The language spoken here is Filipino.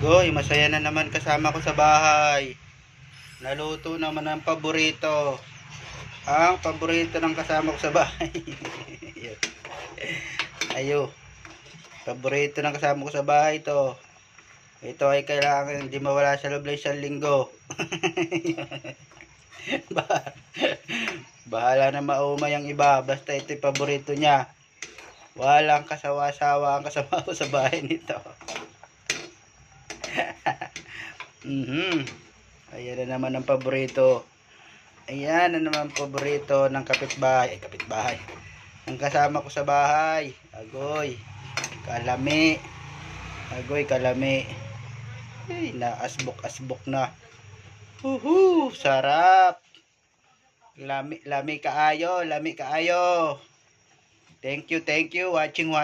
Goy, masaya na naman kasama ko sa bahay. Naluto naman ang paborito. Ang paborito ng kasama ko sa bahay. Ayo. Paborito ng kasama ko sa bahay to. Ito ay kailangan hindi mawala sa loob ng isang linggo. Bahala na maumay ang iba. Basta ito'y paborito niya. Walang kasawa-sawa ang kasama ko sa bahay nito. Ayan na naman ang paborito. Ayan na naman ang paborito ng kapitbahay. Kapitbahay. Ang kasama ko sa bahay. Agoy. Kalami. Agoy, kalami. Ay, naasbok-asbok na. Sarap. Lami kaayo. Thank you. Watching.